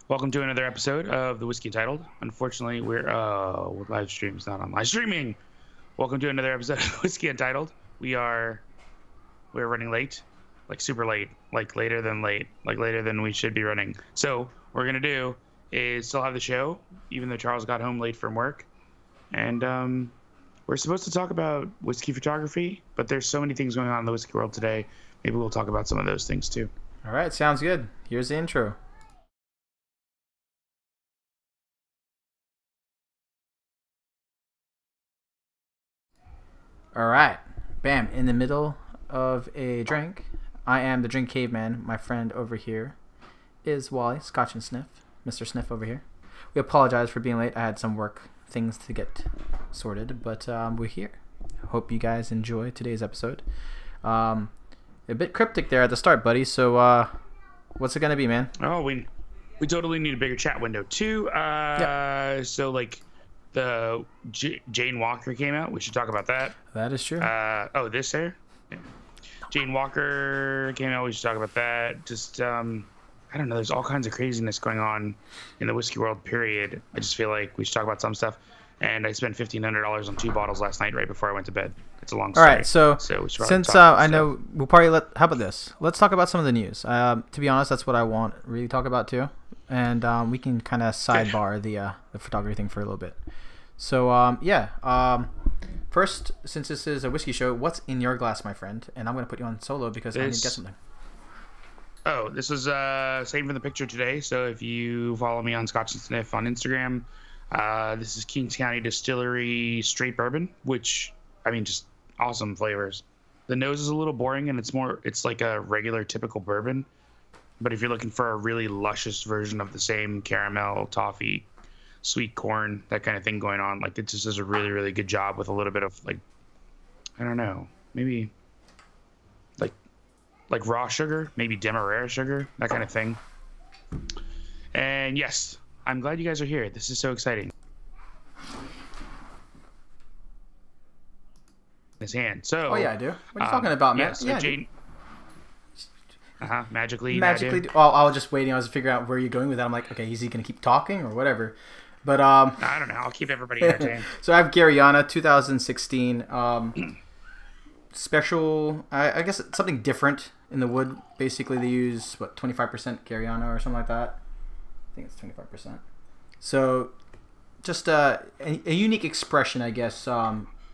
Welcome to another episode of the Whiskey Untitled. Unfortunately, we're live stream's not on live streaming. Welcome to another episode of Whiskey Untitled. We're running late, like super late, like later than late, like later than we should be running. So what we're gonna do is still have the show, even though Charles got home late from work, and we're supposed to talk about whiskey photography, but there's so many things going on in the whiskey world today. Maybe we'll talk about some of those things too. All right, sounds good. Here's the intro. All right, bam, in the middle of a drink. I am the drink caveman. My friend over here is Wally, Scotch and Sniff, Mr. Sniff over here. We apologize for being late. I had some work things to get sorted, but we're here. Hope you guys enjoy today's episode. A bit cryptic there at the start, buddy. So what's it gonna be, man? Oh, we totally need a bigger chat window too. Yep. So like the Jane Walker came out. We should talk about that. That is true. Oh, this here. Yeah. Jane Walker came out. We should talk about that. Just I don't know. There's all kinds of craziness going on in the whiskey world. Period. I just feel like we should talk about some stuff. And I spent $1,500 on 2 bottles last night right before I went to bed. It's a long story. All right, so we should since talk, I know we'll probably how about this? Let's talk about some of the news. To be honest, that's what I want to really talk about too, and we can kind of sidebar the photography thing for a little bit. So first, since this is a whiskey show, what's in your glass, my friend? And I'm gonna put you on solo because I need to get something. Oh, this was saved from the picture today. So if you follow me on Scotch and Sniff on Instagram, this is Kings County Distillery straight bourbon, which I mean, just awesome flavors. The nose is a little boring, and it's like a regular typical bourbon. But if you're looking for a really luscious version of the same caramel, toffee, sweet corn, that kind of thing going on, like it just does a really, really good job with a little bit of like, I don't know, maybe like raw sugar, maybe demerara sugar, that kind of thing. And yes, I'm glad you guys are here. This is so exciting. His hand. So. Oh yeah, I do. What are you talking about, man? Yeah, so Jane. Magically. Well, I was just waiting. I was figuring out where you're going with that. I'm like, okay, is he gonna keep talking or whatever? But I don't know. I'll keep everybody entertained. So I have Garyana 2016 special. I guess it's something different in the wood. Basically, they use 25% Garyana or something like that. I think it's 25%. So just a unique expression, I guess.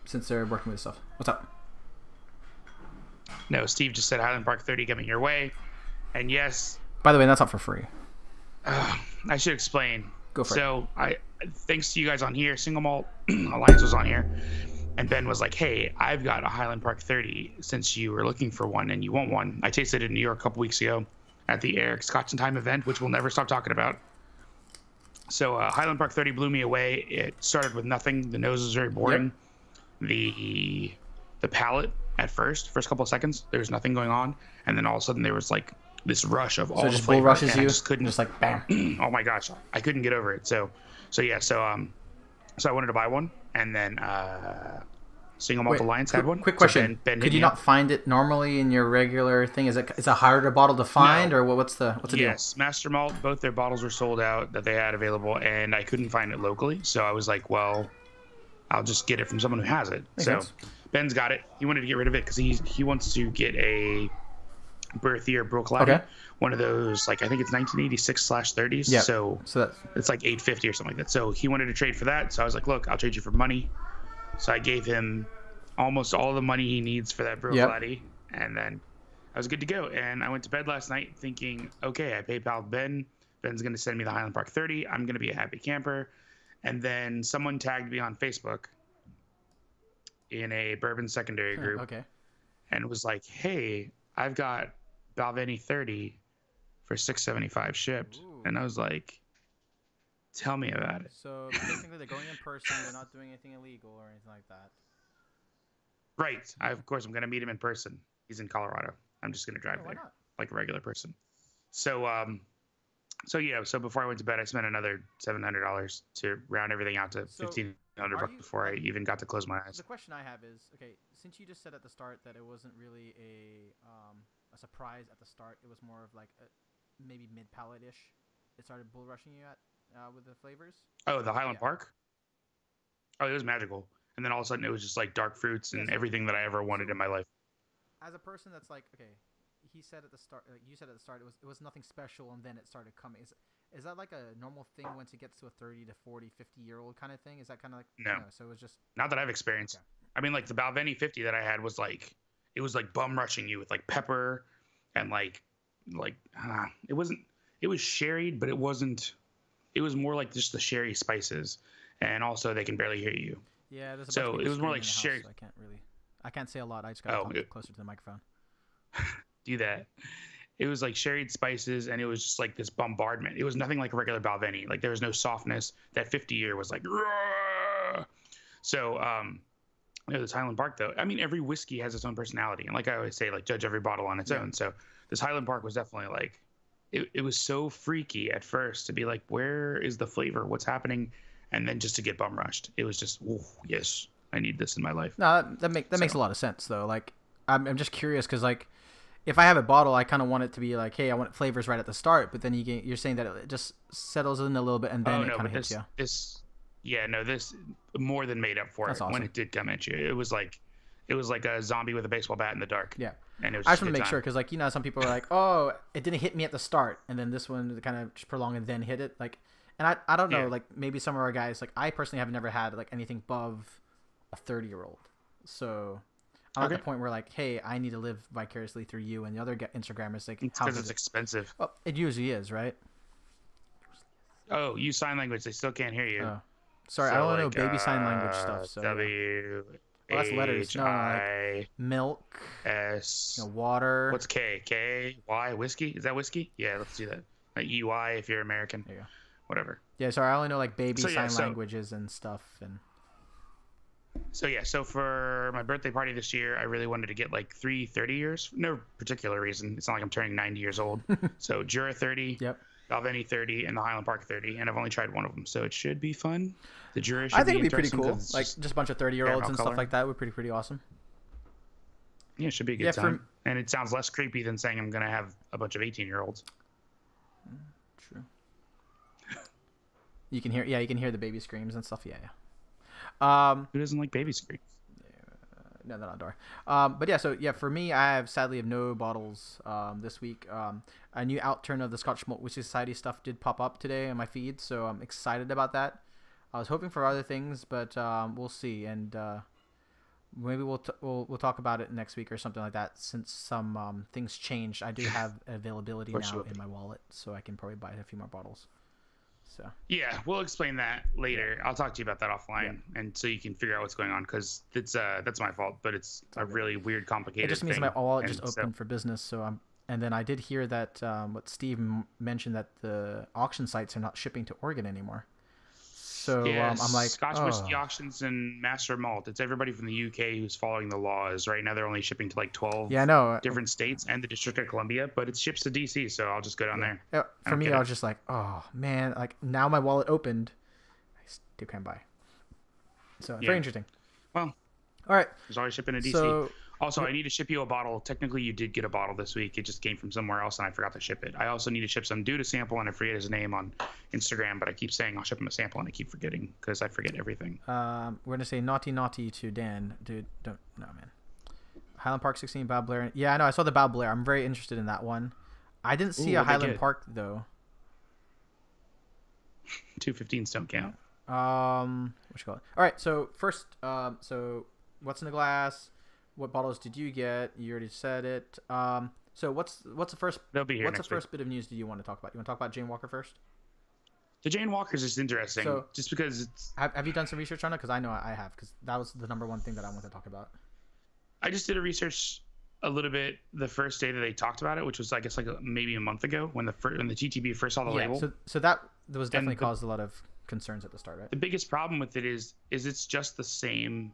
Since they're working with this stuff. What's up? No, Steve just said Highland Park 30 coming your way, and yes. By the way, that's not for free. I should explain. Go for it. So thanks to you guys on here, Single Malt Alliance was on here, and Ben was like, "Hey, I've got a Highland Park 30 since you were looking for one and you want one. I tasted it in New York a couple weeks ago at the Eric Scotch and Time event, which we'll never stop talking about." So Highland Park 30 blew me away. It started with nothing. The nose was very boring. Yep. The palate at first couple of seconds, there was nothing going on, and then all of a sudden there was like this rush of all the flavor. So bull rushes you. Just like bam. Oh my gosh, I couldn't get over it. So I wanted to buy one, and then Single Malt Alliance had one. Quick question: could you not find it normally in your regular thing? Is it a harder bottle to find, or what's the deal? Yes, Master Malt, both their bottles were sold out that they had available, and I couldn't find it locally. So I was like, well, I'll just get it from someone who has it. Makes sense. Ben's got it. He wanted to get rid of it because he wants to get a Berthier Bruichladdich. Okay. One of those, like I think it's 1986/30s. Yeah. So that's... it's like $850 or something like that. So he wanted to trade for that. So I was like, look, I'll trade you for money. So I gave him almost all the money he needs for that Bruichladdich, yep. And then I was good to go. And I went to bed last night thinking, okay, I PayPal'd Ben. Ben's going to send me the Highland Park 30. I'm going to be a happy camper. And then someone tagged me on Facebook in a bourbon secondary group. Okay. And was like, hey, I've got Balvenie 30 for $675 shipped. Ooh. And I was like, tell me about it. So basically they're going in person. They're not doing anything illegal or anything like that. Right. Of course, I'm going to meet him in person. He's in Colorado. I'm just going to drive there like a regular person. So before I went to bed, I spent another $700 to round everything out to $1,500 before I even got to close my eyes. The question I have is, okay, since you just said at the start that it wasn't really a surprise at the start, it was more of like a maybe mid-palate-ish it started bull rushing you at with the flavors? Oh, the Highland Yeah. Park. Oh, it was magical. And then all of a sudden, it was just like dark fruits Yeah. and So, everything that I ever wanted in my life. as a person that's like, okay, he said at the start, like you said at the start, it was nothing special, and then it started coming. Is that like a normal thing once it gets to a 30 to 40, 50-year-old kind of thing? Is that kind of like No, so it was just not that I've experienced. okay. I mean, like the Balvenie 50 that I had was like, it was like bum rushing you with like pepper and it wasn't. It was sherried, but it wasn't. It was more like just the sherry spices, and also they can barely hear you. Yeah, there's a bunch So of people it was more like screaming in the sherry. house, so I can't say a lot. I just gotta talk closer to the microphone. Do that. It was like sherried spices, and it was just like this bombardment. It was nothing like a regular Balvenie. Like there was no softness. That 50 year was like, Rah! So this Highland Park though. I mean, every whiskey has its own personality, and like I always say, like judge every bottle on its own. So this Highland Park was definitely like, it was so freaky at first to be like, where is the flavor? What's happening? And then just to get bum rushed, it was just, oh yes, I need this in my life. No, that makes a lot of sense though. Like I'm just curious because like if I have a bottle, I kind of want it to be like, hey, I want flavors right at the start. But then you're saying that it just settles in a little bit and then it kind of hits you. This more than made up for That's it awesome. when it did come at you. It was like a zombie with a baseball bat in the dark. Yeah. And it was I just just want to make sure because like some people are like, oh, it didn't hit me at the start, and then this one kind of just prolonged and then hit it. Like, and I don't know, like maybe some of our guys, like I personally have never had like anything above a 30-year-old, so I'm at the point where like, hey, I need to live vicariously through you, and the other Instagrammers like, because it's expensive. Well, it usually is, right? Oh, use sign language. They still can't hear you. Oh. Sorry, I don't know baby sign language stuff. So Well, that's letters. No, like milk, S. Water. What's K? K, Y, whiskey? Is that whiskey? Yeah, let's do that. Like EY if you're American. There you go. Whatever. Yeah, sorry, I only know like baby sign languages and stuff. And so for my birthday party this year, I really wanted to get like 3 30 years. No particular reason. It's not like I'm turning 90 years old. So Jura 30. Yep. Balvenie 30 and the Highland Park 30, and I've only tried one of them, so it should be fun. The Jura should I think be it'd be pretty cool. Like just a bunch of 30-year-olds and stuff like that would be pretty awesome. Yeah, it should be a good time. And it sounds less creepy than saying I'm going to have a bunch of 18-year-olds. True. You can hear the baby screams and stuff. Yeah. Who doesn't like baby screams? No, they're not door. But yeah, so yeah, for me, I sadly have no bottles this week. A new outturn of the Scotch Malt Whisky Society stuff did pop up today on my feed, so I'm excited about that. I was hoping for other things, but we'll see, and maybe we'll talk about it next week or something like that. Since some things changed, I do have availability now in my wallet, so I can probably buy a few more bottles. So yeah, we'll explain that later. Yeah. I'll talk to you about that offline, and so you can figure out what's going on, because that's my fault, but it's a really weird, complicated. It just means my wallet just opened for business. So and then I did hear that what Steve mentioned, that the auction sites are not shipping to Oregon anymore. So I'm like, Scotch whiskey auctions and master malt. It's everybody from the UK who's following the laws. Right now, they're only shipping to like 12 different states and the District of Columbia, but it ships to DC, so I'll just go down there. Yeah, for me, I was just like, oh man, like now my wallet opened, I still can't buy. So very interesting. Well, all right. There's always shipping to DC. Also, I need to ship you a bottle. Technically, you did get a bottle this week. It just came from somewhere else, and I forgot to ship it. I also need to ship some dude a sample, and I forget his name on Instagram, but I keep saying I'll ship him a sample, and I keep forgetting because I forget everything. We're going to say naughty to Dan. Dude, no, man. Highland Park 16, Bob Blair. Yeah, I know. I saw the Bob Blair. I'm very interested in that one. I didn't see a Highland Park, though. 215s don't count. What you call it? All right, so first, so what's in the glass? What bottles did you get? You already said it. So what's the first? They'll be here what's the next first week. bit of news do you want to talk about? You want to talk about Jane Walker first? The Jane Walker's is interesting, just because it's. Have you done some research on it? Because I know I have, because that was the number one thing that I wanted to talk about. I just did a research a little bit the first day that they talked about it, which was I guess like maybe a month ago when the TTB first saw the label. So that was definitely caused a lot of concerns at the start, right? The biggest problem with it is it's just the same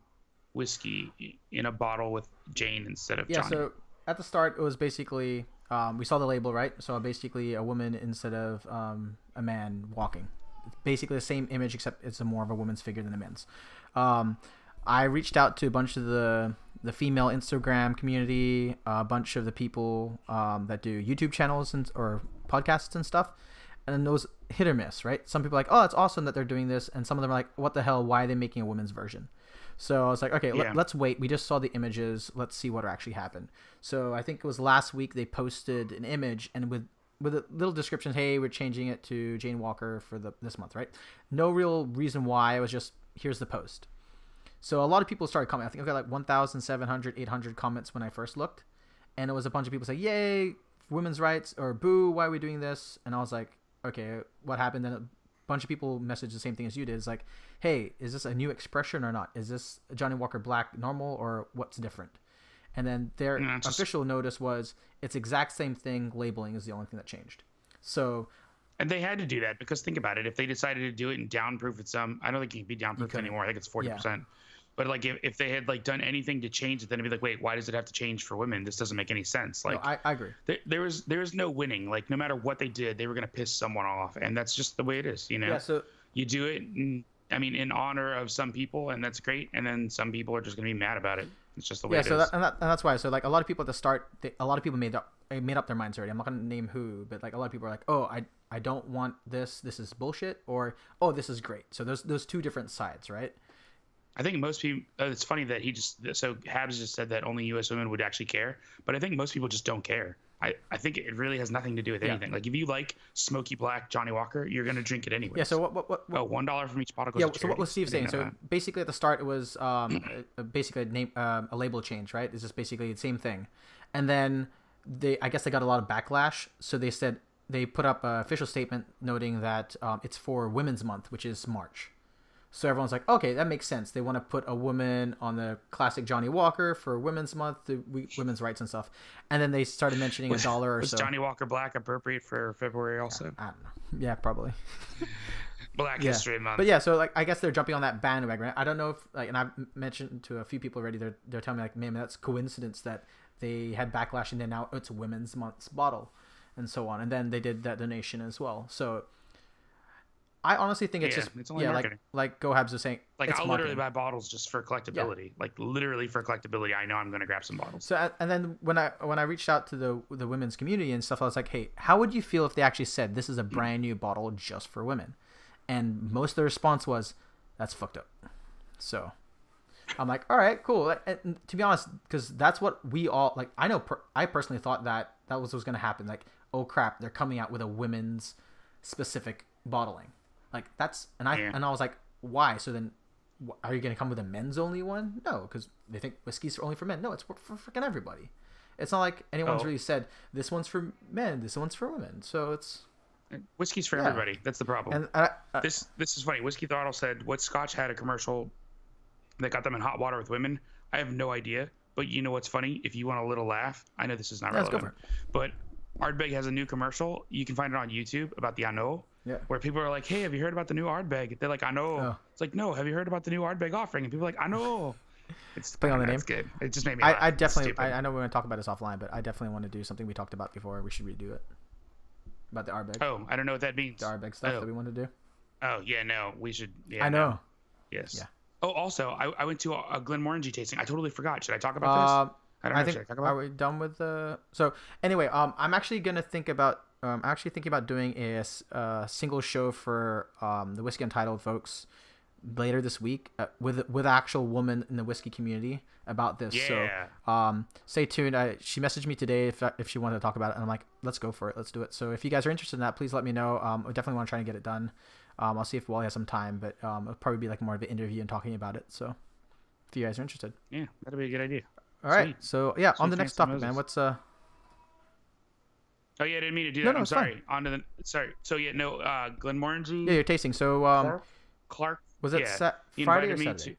whiskey in a bottle with Jane instead of Johnny. Yeah, so at the start it was basically we saw the label, right? So basically a woman instead of a man walking. It's basically the same image, except it's more of a woman's figure than a man's. I reached out to a bunch of the female Instagram community, a bunch of the people that do YouTube channels or podcasts and stuff, and it was hit or miss, right? Some people are like, oh, it's awesome that they're doing this, and some of them are like, what the hell? Why are they making a women's version? So I was like, okay, let's wait. We just saw the images. Let's see what actually happened. So I think it was last week they posted an image, and with a little description, hey, we're changing it to Jane Walker for this month, right? No real reason why. It was just, here's the post. So a lot of people started commenting. I think I got like 1,700, 800 comments when I first looked. And it was a bunch of people saying, yay, women's rights, or boo, why are we doing this? And I was like, okay, what happened? Then a bunch of people messaged the same thing as you did. It's like, hey, is this a new expression or not? Is this Johnny Walker Black normal, or what's different? And then their official notice was, it's exact same thing, labeling is the only thing that changed. So... And they had to do that because think about it. If they decided to do it and downproof it some, I don't think it can be downproofed anymore. I think it's 40%. Yeah. But like if they had like done anything to change it, then it'd be like, wait, why does it have to change for women? This doesn't make any sense. Like, no, I agree. There was no winning. Like no matter what they did, they were gonna piss someone off, and that's just the way it is. You know. Yeah. So you do it. In honor of some people, and that's great. And then some people are just gonna be mad about it. It's just the way it is. And that's why. So like a lot of people at the start, a lot of people made up their minds already. I'm not gonna name who, but like a lot of people are like, oh, I don't want this. This is bullshit, or oh, this is great. So there's two different sides, right? I think most people. It's funny that Habs just said that only U.S. women would actually care, but I think most people just don't care. I think it really has nothing to do with anything. Like if you like smoky black Johnny Walker, you're gonna drink it anyway. Yeah. So what $1 from each bottle goes. Yeah. To charity. So what was Steve saying? So basically at the start it was basically a label change, right? It's just basically the same thing, and then I guess they got a lot of backlash. So they said they put up an official statement noting that it's for Women's Month, which is March. So everyone's like, okay, that makes sense. They want to put a woman on the classic Johnny Walker for Women's Month, women's rights and stuff. And then they started mentioning $1 or so. Was Johnny Walker Black appropriate for February also? I don't know. Yeah, probably. Black History Month. But yeah, so like I guess they're jumping on that bandwagon. I don't know if and I've mentioned to a few people already. They're telling me like, man, that's coincidence that they had backlash and then now it's Women's Month's bottle, and so on. And then they did that donation as well. So. I honestly think it's it's only marketing. like Go Habs was saying. Like I'll marketing. literally buy bottles just for collectability. Yeah. Like literally for collectability, I know I'm going to grab some bottles. So and then when I reached out to the women's community and stuff, I was like, hey, how would you feel if they actually said this is a brand new bottle just for women? And most of the response was, that's fucked up. So I'm like, all right, cool. And to be honest, because that's what we all like. I know I personally thought that was what was going to happen. Like, oh crap, they're coming out with a women's specific bottling. Like that's and I was like, why? So then, are you gonna come with a men's only one? No, because they think whiskey's only for men. No, it's for freaking everybody. It's not like anyone's really said this one's for men, this one's for women. So it's whiskey's for everybody. That's the problem. And this is funny. Whiskey Throttle said what Scotch had a commercial that got them in hot water with women. I have no idea, but you know what's funny? If you want a little laugh, I know this is not relevant, let's go for it. But Ardbeg has a new commercial. You can find it on YouTube about the I Know. Yeah. Where people are like, hey, have you heard about the new Ardbeg? They're like, I know. Oh. It's like, no, have you heard about the new Ardbeg offering? And people are like, I know. It's playing on the name. It's good. It just made me laugh. I definitely, I know we're going to talk about this offline, but I definitely want to do something we talked about before. We should redo it. About the Ardbeg. Oh, I don't know what that means. The Ardbeg stuff that we want to do. Oh, yeah, no. We should. Yeah, I know. No. Yes. Yeah. Oh, also, I went to a Glenmorangie tasting. I totally forgot. Should I talk about this? I think are we done with the? So anyway, I'm actually gonna think about thinking about doing a single show for the Whiskey Untitled folks later this week with actual woman in the whiskey community about this. Yeah. So stay tuned. She messaged me today if she wanted to talk about it, and I'm like, let's go for it. Let's do it. So if you guys are interested in that, please let me know. I definitely want to try and get it done. I'll see if Wally has some time, but it'll probably be like more of an interview and talking about it. So if you guys are interested, yeah, that'd be a good idea. All right, so yeah, on the next topic, man. What's Oh yeah, I didn't mean to do that. I'm sorry. On to the So yeah, no, Glenmorangie. Yeah, you're tasting. So Clark. Was it Friday or Saturday?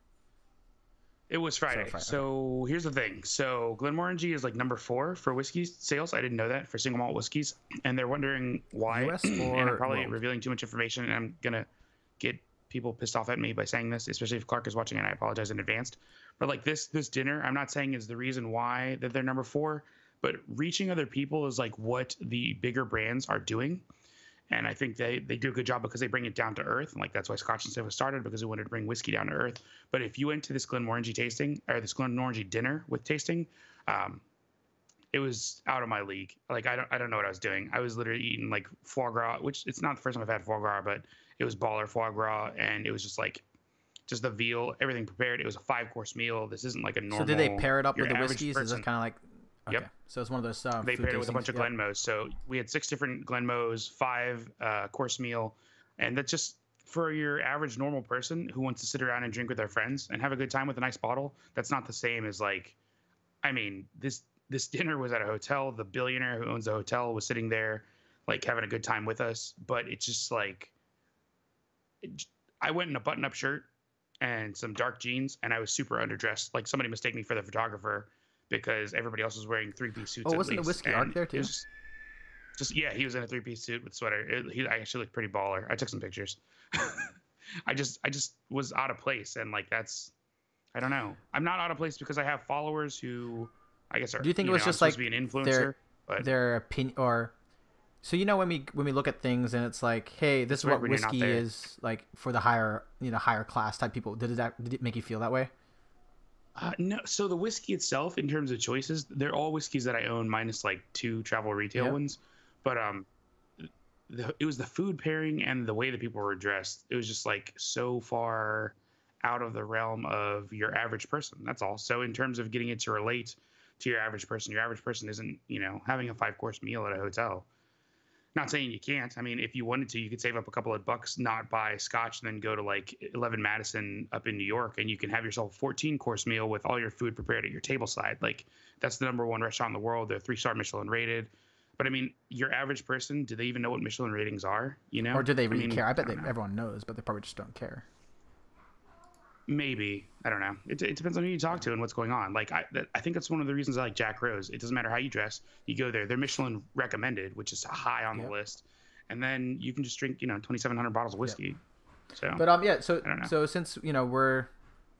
It was Friday. So here's the thing. So Glenmorangie is like number 4 for whiskey sales. I didn't know that for single malt whiskeys, and they're wondering why. US and I'm probably world? revealing too much information, and I'm gonna get people pissed off at me by saying this, especially if Clark is watching, and I apologize in advance. But like this dinner, I'm not saying is the reason why that they're number 4, but reaching other people is like what the bigger brands are doing. And I think they do a good job because they bring it down to earth. And like that's why Scotch and Sniff was started, because we wanted to bring whiskey down to earth. But if you went to this Glenmorangie tasting or this Glenmorangie dinner with tasting, it was out of my league. Like I don't know what I was doing. I was literally eating like foie gras, which it's not the first time I've had foie gras, but it was baller foie gras, and it was just like just the veal, everything prepared. It was a 5-course meal. This isn't like a normal. So did they pair it up with the average whiskeys? Is person. it kind of like okay? Yep. So it's one of those. They Food paired it with a bunch tastings. of Glenmos. So we had 6 different Glenmos, 5 course meal, and that's just for your average normal person who wants to sit around and drink with their friends and have a good time with a nice bottle. That's not the same as like, I mean, this dinner was at a hotel. The billionaire who owns the hotel was sitting there, like having a good time with us. But it's just like, I went in a button-up shirt and some dark jeans, and I was super underdressed. Like somebody mistake me for the photographer because everybody else was wearing 3-piece suits. Oh, wasn't the whiskey arc there too? Just yeah, he was in a 3-piece suit with sweater. I actually looked pretty baller. I took some pictures. I just was out of place, and like that's, I don't know. I'm not out of place because I have followers who I guess are. Do you think it was just like to be an influencer? Their opinion, or so when we look at things and it's like, hey, this is what whiskey is like for the higher class type people. Did it make you feel that way? No. So the whiskey itself, in terms of choices, they're all whiskeys that I own, minus like 2 travel retail ones. But it was the food pairing and the way that people were dressed. It was just like so far out of the realm of your average person. That's all. So in terms of getting it to relate to your average person isn't, having a 5-course meal at a hotel. Not saying you can't. I mean, if you wanted to, you could save up a couple of bucks, not buy scotch, and then go to like 11 Madison up in New York, and you can have yourself a 14-course meal with all your food prepared at your tableside. Like that's the #1 restaurant in the world. They're 3-star Michelin rated. But I mean, your average person, do they even know what Michelin ratings are? Or do they really care? I bet everyone knows, but they probably just don't care. Maybe. I don't know. It depends on who you talk to and what's going on. Like I think that's one of the reasons I like Jack Rose. It doesn't matter how you dress. You go there. They're Michelin recommended, which is high on the list. And then you can just drink, 2,700 bottles of whiskey. So, but so since we're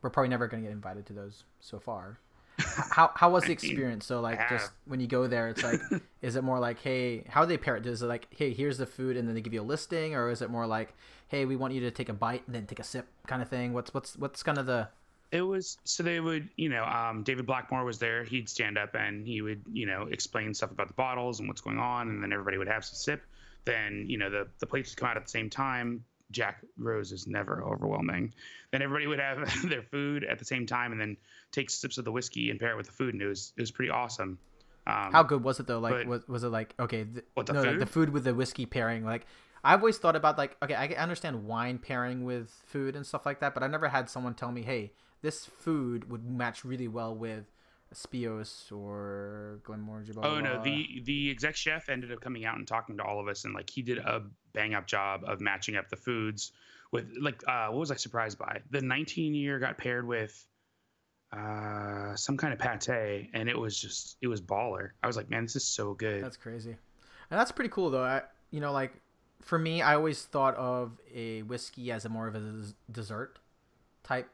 probably never going to get invited to those so far. How was the experience? So like just when you go there, it's like, is it more like, hey, how do they pair it? Is it like, hey, here's the food and then they give you a listing, or is it more like, hey, we want you to take a bite and then take a sip kind of thing? What's kind of the? It was, so they would, David Blackmore was there. He'd stand up and he would, explain stuff about the bottles and what's going on, and then everybody would have some sip. Then the plates would come out at the same time. Jack Rose is never overwhelming. Then everybody would have their food at the same time and then take sips of the whiskey and pair it with the food, and it was pretty awesome. How good was it though? Like, was it like, okay, food? Like the food with the whiskey pairing? Like, I've always thought about like, okay, I understand wine pairing with food and stuff like that, but I never had someone tell me, hey, this food would match really well with Spios or Glenmorangie. Oh no, the exec chef ended up coming out and talking to all of us, and like he did a bang up job of matching up the foods with like what was I surprised by? The 19-year got paired with some kind of pate, and it was baller. I was like, man, this is so good. That's crazy, and that's pretty cool though. Like for me, I always thought of a whiskey as more of a dessert type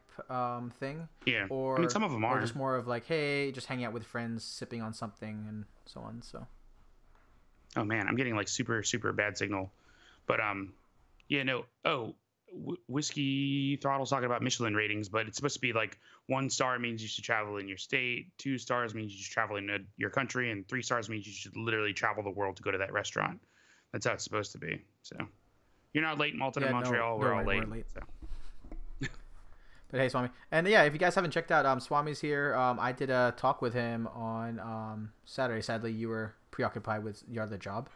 thing. Yeah. Or I mean, some of them are. Or just more of like, hey, just hanging out with friends, sipping on something, and so on. So. Oh man, I'm getting like super super bad signal, but Whiskey Throttle's talking about Michelin ratings, but it's supposed to be like 1 star means you should travel in your state, 2 stars means you should travel in your country, and 3 stars means you should literally travel the world to go to that restaurant. That's how it's supposed to be. So you're not late in Malta and Montreal. We're all late. So. But hey, Swami. And yeah, if you guys haven't checked out Swami's here, I did a talk with him on Saturday. Sadly, you were preoccupied with your other job.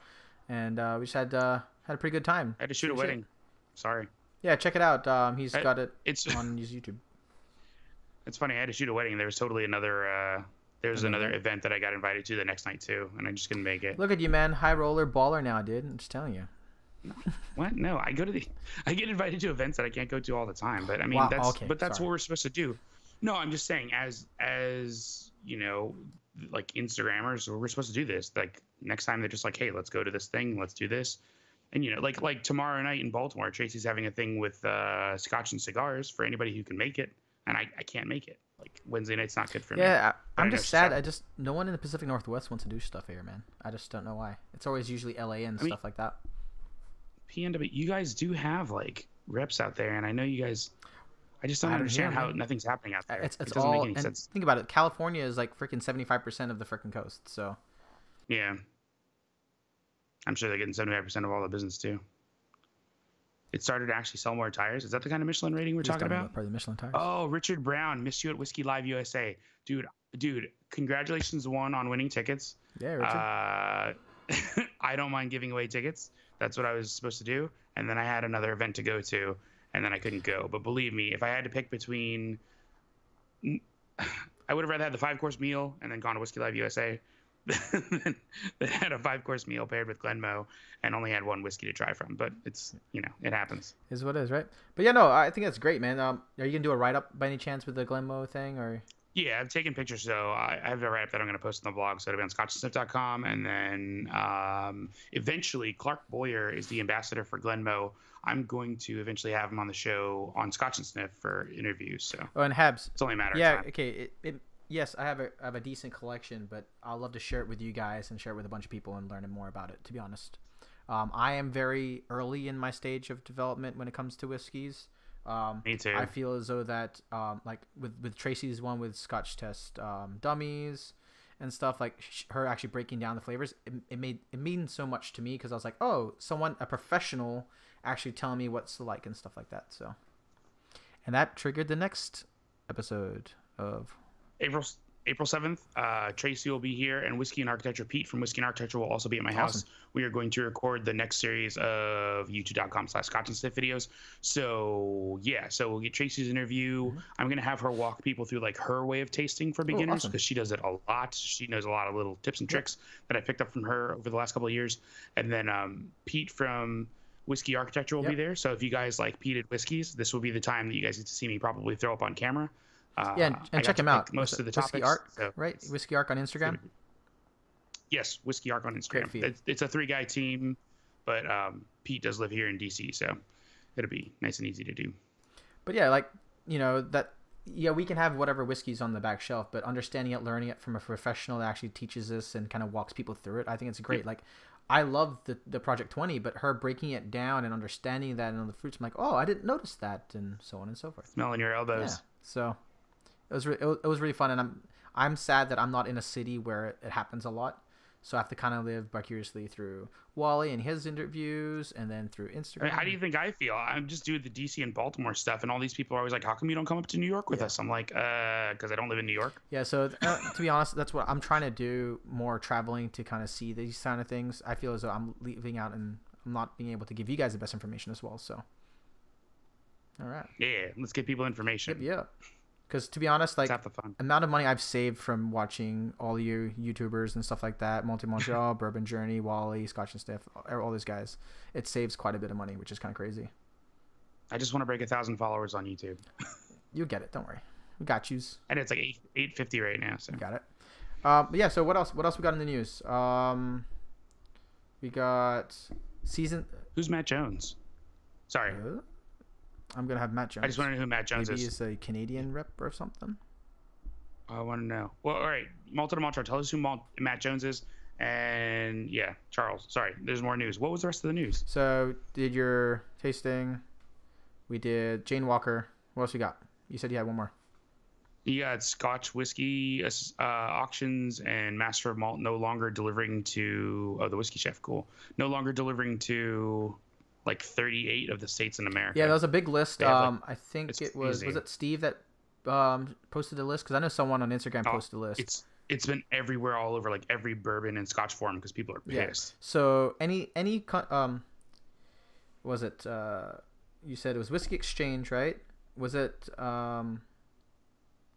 And we just had a pretty good time. I had to shoot a wedding. Sorry. Yeah, check it out. He's got it on his YouTube. It's funny. I had to shoot a wedding. There was totally another event that I got invited to the next night too, and I just couldn't make it. Look at you, man. High roller baller now, dude. I'm just telling you. What? No, I get invited to events that I can't go to all the time. But I mean, that's what we're supposed to do. No, I'm just saying, as like Instagrammers, we're supposed to do this. Like next time they're just like, hey, let's go to this thing, let's do this. And like tomorrow night in Baltimore, Tracy's having a thing with scotch and cigars for anybody who can make it, and I can't make it. Like Wednesday night's not good for me. Yeah, I'm just sad. No one in the Pacific Northwest wants to do stuff here, man. I just don't know why. It's always usually LA and stuff like that. PNW, you guys do have like reps out there, and I know you guys. I just don't understand how nothing's happening out there. It doesn't all, make any sense. Think about it. California is like freaking 75% of the freaking coast. So Yeah. I'm sure they're getting 75% of all the business too. It started to actually sell more tires. Is that the kind of Michelin rating we're talking about? Probably the Michelin tires. Oh, Richard Brown, missed you at Whiskey Live USA. Dude, congratulations on winning tickets. Yeah, Richard. I don't mind giving away tickets. That's what I was supposed to do. And then I had another event to go to, and then I couldn't go. But believe me, if I had to pick between, I would have rather had the 5-course meal and then gone to Whiskey Live USA than had a 5-course meal paired with Glenmo and only had one whiskey to try from. But it's, it happens. Is what it is, right? But yeah, no, I think that's great, man. Are you gonna do a write-up by any chance with the Glenmo thing, or? Yeah, I've taken pictures, so I have a write-up that I'm going to post on the blog, so it'll be on scotchandsniff.com, and then eventually Clark Boyer is the ambassador for Glenmo. I'm going to eventually have him on the show on Scotch and Sniff for interviews. So. Oh, and Habs. It's only a matter of time. Okay. Yes, I have a decent collection, but I'd love to share it with you guys and share it with a bunch of people and learn more about it, to be honest. I am very early in my stage of development when it comes to whiskeys. Me too. I feel as though that like with Tracy's one with Scotch Test dummies and stuff, like her actually breaking down the flavors, it means so much to me, because I was like, oh, a professional actually telling me what's like and stuff like that. So, and that triggered the next episode of April 7th, Tracy will be here, and Whiskey and Architecture Pete from Whiskey and Architecture will also be at my house. We are going to record the next series of youtube.com/Scotch and Sniff videos. So, yeah, we'll get Tracy's interview. Mm-hmm. I'm going to have her walk people through, like, her way of tasting for beginners, because she does it a lot. She knows a lot of little tips and tricks that I picked up from her over the last couple of years. And then Pete from Whiskey Architecture will be there. So if you guys like peated whiskeys, this will be the time that you guys get to see me probably throw up on camera. And check him out. Most of the Whiskey topics, Arc, right? Whiskey Arc on Instagram. Yes, Whiskey Arc on Instagram. It's a 3-guy team, but Pete does live here in DC, so it'll be nice and easy to do. But yeah, like we can have whatever whiskeys on the back shelf, but understanding it, learning it from a professional that actually teaches us and kind of walks people through it, I think it's great. Yep. Like, I love the Project 20, but her breaking it down and understanding that and on the fruits, I'm like, oh, I didn't notice that, and so on and so forth. Smelling your elbows. Yeah. So. It was really fun, and I'm sad that I'm not in a city where it happens a lot, so I have to kind of live vicariously through Wally and his interviews, and then through Instagram. I mean, how do you think I feel? I'm just doing the DC and Baltimore stuff, and all these people are always like, "How come you don't come up to New York with us?" I'm like, because I don't live in New York. Yeah, so to be honest, that's what I'm trying to do, more traveling to kind of see these kind of things. I feel as though I'm leaving out, and I'm not being able to give you guys the best information as well. So, all right. Yeah, let's give people information. Yep. Because to be honest, like, the fun. Amount of money I've saved from watching all you YouTubers and stuff like that, Montreal, Bourbon Journey, Wally, Scotch and Sniff, all these guys, it saves quite a bit of money, which is kind of crazy. I just want to break 1,000 followers on YouTube. You'll get it. Don't worry. We got yous. And it's like 850 right now. So. You got it. But yeah, so what else? What else we got in the news? We got season... Who's Matt Jones? Sorry. I'm going to have Matt Jones. I just want to know who Matt Jones is. Maybe he's a Canadian rep or something. I want to know. Well, all right. Malta to Montreal. Tell us who Matt Jones is. And, yeah, Charles. Sorry, there's more news. What was the rest of the news? So, did your tasting. We did Jane Walker. What else you got? You said you had one more. You got Scotch Whiskey Auctions and Master of Malt no longer delivering to... Oh, the Whiskey Chef. Cool. No longer delivering to... like 38 of the states in America. Yeah, that was a big list. I think it was it Steve that posted the list? Because I know someone on Instagram posted the list. It's been everywhere, all over, like every bourbon and Scotch forum, because people are pissed. Yeah. So any was it? You said it was Whiskey Exchange, right? Was it?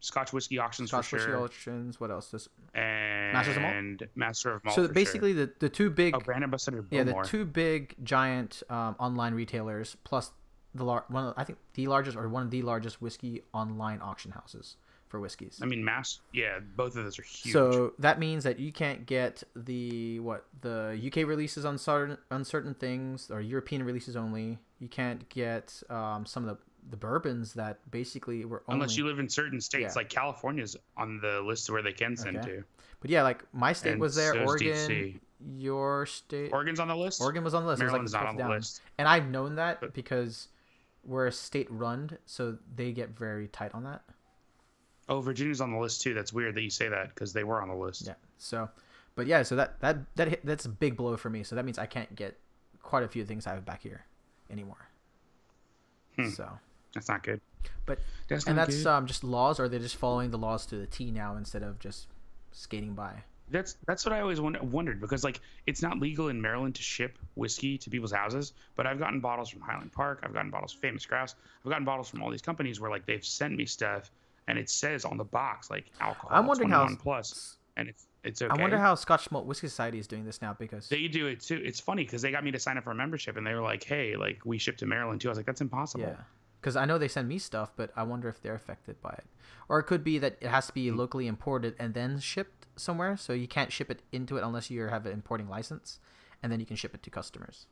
Scotch Whiskey Auctions Scotch for Whiskey sure. Auctions. What else? And Master of Malt. So basically, sure. the two big brand ambassador. The two big giant online retailers plus one of the largest whiskey online auction houses for whiskeys. I mean, both of those are huge. So that means that you can't get the UK releases on certain things, or European releases only. You can't get some of the bourbons that basically were only... Unless you live in certain states, like California's on the list where they can send to. But yeah, like my state was there, so Oregon, DC. Your state... Oregon's on the list? Oregon was on the list. Maryland's not on the list. And I've known that because we're a state-run, so they get very tight on that. Oh, Virginia's on the list too. That's weird that you say that, because they were on the list. Yeah, so... But yeah, so that's a big blow for me. So that means I can't get quite a few things I have back here anymore. So that's not good. But that's just laws, or are they just following the laws to the T now instead of just skating by? That's what I always wondered, because like it's not legal in Maryland to ship whiskey to people's houses, but I've gotten bottles from Highland Park, I've gotten bottles from Famous Grouse, I've gotten bottles from all these companies where like they've sent me stuff and it says on the box like alcohol. I'm wondering 21 plus, and it's okay. I wonder how Scotch Malt Whiskey Society is doing this now, because they do it too. It's funny because they got me to sign up for a membership and they were like, hey, like we ship to Maryland too. I was like, that's impossible. Yeah. Because I know they send me stuff, but I wonder if they're affected by it. Or it could be that it has to be locally imported and then shipped somewhere, so you can't ship it into it unless you have an importing license, and then you can ship it to customers.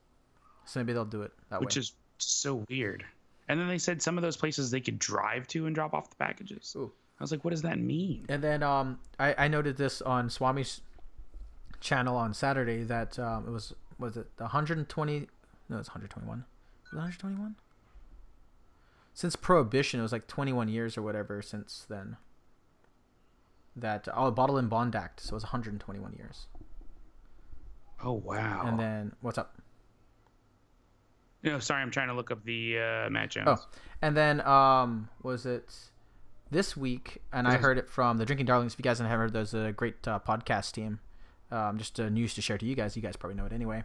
So maybe they'll do it that way. Which is so weird. And then they said some of those places they could drive to and drop off the packages. Ooh. I was like, what does that mean? And then I noted this on Swami's channel on Saturday that was it 120? No, it's 121. Was it 121? Since Prohibition, it was like 21 years or whatever since then. That Bottle and Bond Act, so it was 121 years. Oh wow! And then what's up? No, sorry, I'm trying to look up the Matt Jones. Oh, and then was it this week? And I heard it from the Drinking Darlings. If you guys haven't heard, there's a great podcast team. Just news to share to you guys. You guys probably know it anyway.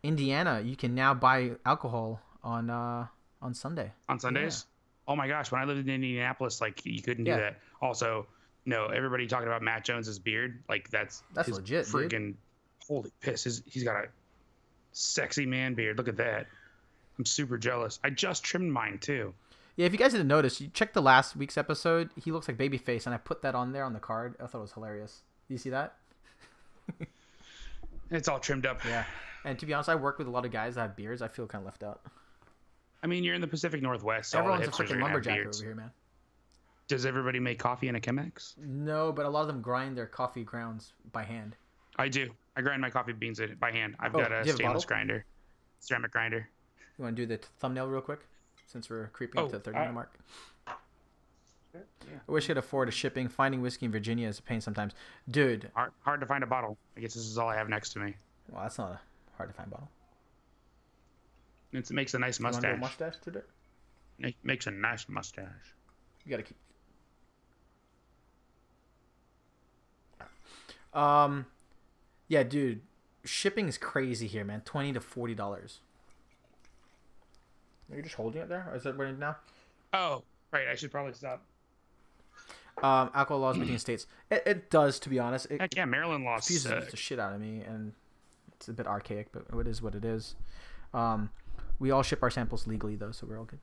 Indiana, you can now buy alcohol on Sunday. On Sundays? Yeah. Oh my gosh, when I lived in Indianapolis, like you couldn't do that. Also, no, everybody talking about Matt Jones's beard, like that's legit, freaking dude. Holy piss. He's got a sexy man beard. Look at that. I'm super jealous. I just trimmed mine too. Yeah, if you guys didn't notice, you checked the last week's episode, he looks like Babyface, and I put that on there on the card. I thought it was hilarious. Do you see that? It's all trimmed up. Yeah. And to be honest, I work with a lot of guys that have beards. I feel kind of left out. I mean, you're in the Pacific Northwest. So everyone's a fucking lumberjack over here, man. Does everybody make coffee in a Chemex? No, but a lot of them grind their coffee grounds by hand. I do. I grind my coffee beans by hand. I've got a stainless grinder, ceramic grinder. You want to do the thumbnail real quick, since we're creeping up to the 30-minute mark? Yeah. I wish I could afford shipping. Finding whiskey in Virginia is a pain sometimes. Dude. Hard to find a bottle. I guess this is all I have next to me. Well, that's not a hard to find bottle. It makes a nice mustache. You want to do a mustache today? It makes a nice mustache. You gotta keep. Yeah, dude, shipping is crazy here, man. $20 to $40. Are you just holding it there, or is that running now? Oh, right. I should probably stop. Alcohol laws between states. It does, to be honest. Heck yeah, Maryland laws confuses the shit out of me, and it's a bit archaic, but it is what it is. We all ship our samples legally, though, so we're all good.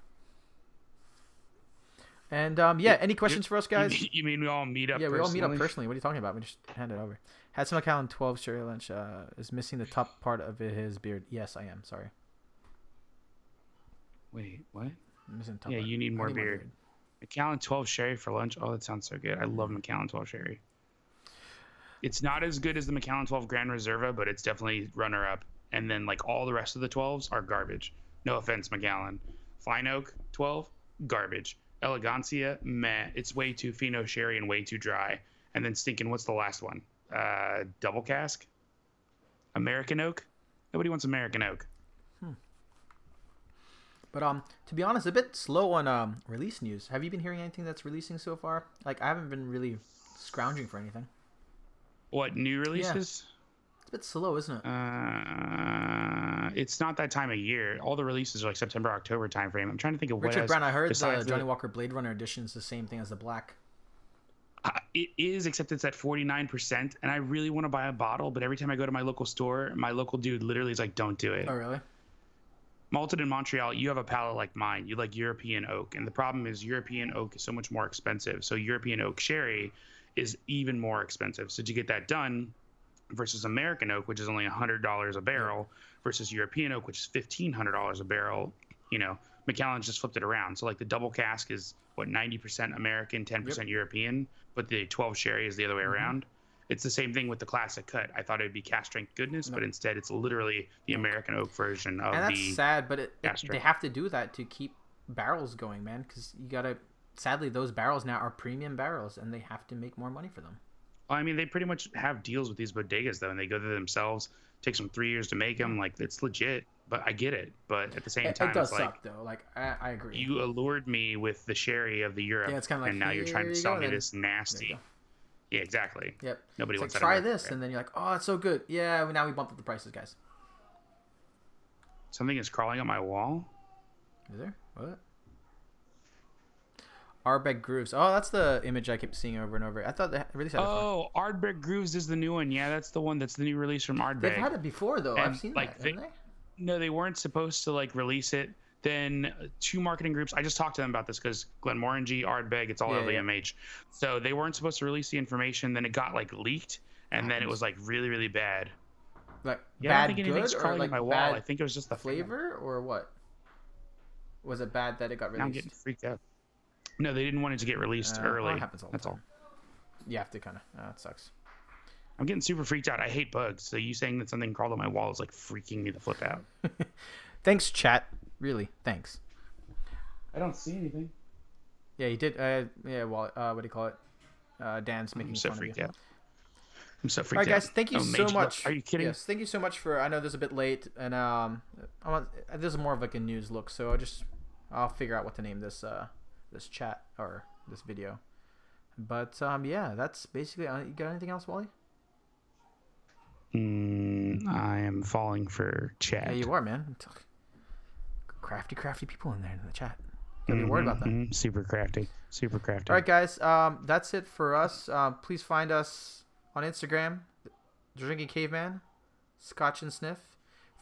And, any questions for us, guys? You mean we all meet up personally? Yeah, we all meet up personally. What are you talking about? We just hand it over. Had some Macallan 12 Sherry Lunch is missing the top part of his beard. Yes, I am. Sorry. Wait, what? I'm missing the top yeah, part. You need more beard. Macallan 12 Sherry for lunch? Oh, that sounds so good. I love Macallan 12 Sherry. It's not as good as the Macallan 12 Grand Reserva, but it's definitely runner-up. And then, like, all the rest of the 12s are garbage. No offense, Macallan. Fine Oak 12, garbage. Elegancia, meh. It's way too Fino Sherry and way too dry. And then stinking, what's the last one? Double Cask? American Oak? Nobody wants American Oak. But to be honest, a bit slow on release news. Have you been hearing anything that's releasing so far? Like, I haven't been really scrounging for anything. What, new releases? Yeah. It's a bit slow, isn't it? It's not that time of year. All the releases are like September, October timeframe. I'm trying to think of what Richard Brown, I heard the Johnny Walker Blade Runner edition is the same thing as the black. It is, except it's at 49%, and I really want to buy a bottle, but every time I go to my local store, my local dude literally is like, don't do it. Oh, really? Malted in Montreal, you have a palate like mine. You like European oak, and the problem is European oak is so much more expensive. So European oak sherry is even more expensive. So to get that done versus American oak, which is only $100 a barrel, versus European oak, which is $1,500 a barrel, Macallan's just flipped it around. So like the double cask is what, 90% American, 10% European, but the 12 sherry is the other way around. It's the same thing with the classic cut. I thought it would be cast strength goodness, but instead it's literally the American oak version of the. And that's sad, but they have to do that to keep barrels going, man. Because you gotta. Sadly, those barrels now are premium barrels, and they have to make more money for them. I mean, they pretty much have deals with these bodegas though, and they go there themselves. Takes them 3 years to make them. Like it's legit, but I get it. But at the same time, It does it's suck like though. Like I agree. you allured me with the sherry of the Europe, Yeah, it's kind of like, and now you're trying to sell me this nasty. Yeah, exactly. Yep. Nobody it's wants like, that. try this, and then you're like, oh, it's so good. Yeah, now we bumped up the prices, guys. Something is crawling on my wall. Is there? What? Ardbeg Grooves. Oh, that's the image I kept seeing over and over. I thought they released that. Oh, Ardbeg Grooves is the new one. Yeah, that's the one. That's the new release from Ardbeg. They've had it before though. And, I've seen like, that. Haven't they? No, they weren't supposed to like release it. Then two marketing groups. I just talked to them about this because Glenmorangie, Ardbeg, it's all LVMH. So they weren't supposed to release the information. Then it got like leaked, and then it was like really, really bad. Like Yeah, bad I don't think anything's good or crawling like on my wall. bad I think it was just the flavor or what? Was it bad that it got released? Now I'm getting freaked out. No, they didn't want it to get released early. Well, it happens all the That's time. all. You have to kind of. It sucks. I'm getting super freaked out. I hate bugs. So you saying that something crawled on my wall is like freaking me the flip out. Thanks, chat. Really, thanks. I don't see anything. Yeah, you did. Yeah, well, what do you call it? Dan's making I'm so fun of you. freaked out. I'm so freaked All right, out. guys. Thank you so much. Are you kidding? Yes, thank you so much for. I know this is a bit late, and this is more of like a news look, so I'll figure out what to name this this chat or this video. But yeah, that's basically. You got anything else, Wally? I am falling for chat. Yeah, you are, man. Crafty people in there in the chat. Gotta be worried about that. Super crafty. Super crafty. All right, guys. That's it for us. Please find us on Instagram, Drinking Caveman, Scotch and Sniff.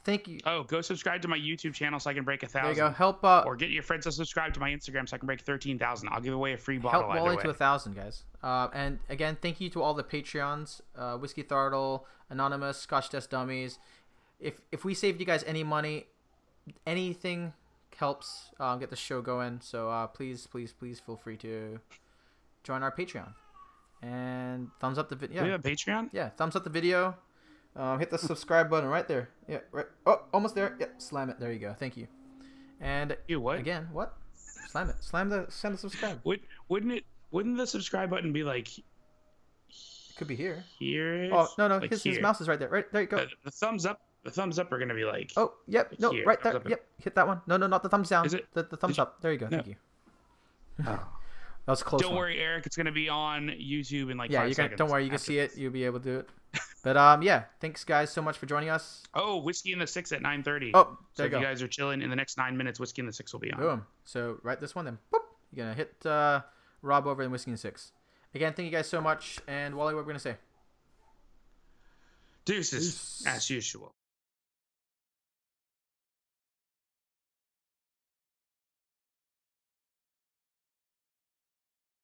Thank you. Oh, go subscribe to my YouTube channel so I can break 1,000. There you go. Help. Or get your friends to subscribe to my Instagram so I can break 13,000. I'll give away a free bottle. Help Wally to 1,000, guys. And again, thank you to all the Patreons, Whiskey Thartle, Anonymous, Scotch Test Dummies. If we saved you guys any money, anything helps get the show going. So please feel free to join our Patreon. And thumbs up the video. We have a Patreon? Yeah, thumbs up the video. Hit the subscribe button right there. Yeah, right. Oh, almost there. Yep, slam it. There you go. Thank you. And You what? again, what? Slam it. Slam the subscribe. Wouldn't the subscribe button be like It could be here. here? Oh no, like his mouse is right there. Right there you go. The thumbs up. The thumbs up are gonna be like. Oh, yep. No, here. right there. Thumbs up. Yep. Hit that one. No, not the thumbs down. Is it? The thumbs up. There you go. No. Thank you. Oh. That was a close. Don't one. worry, Eric. It's gonna be on YouTube in like Yeah, 5 you can. seconds. Don't worry. You can after see it. this. You'll be able to do it. But yeah, thanks guys so much for joining us. Oh, Whiskey in the 6 at 9:30. Oh, so there if you you go. guys are chilling in the next 9 minutes, Whiskey in the 6 will be on. Boom. So write this one, then boop. You're gonna hit Rob over in Whiskey and 6. Again, thank you guys so much. And Wally, what we're gonna say? Deuces, as usual.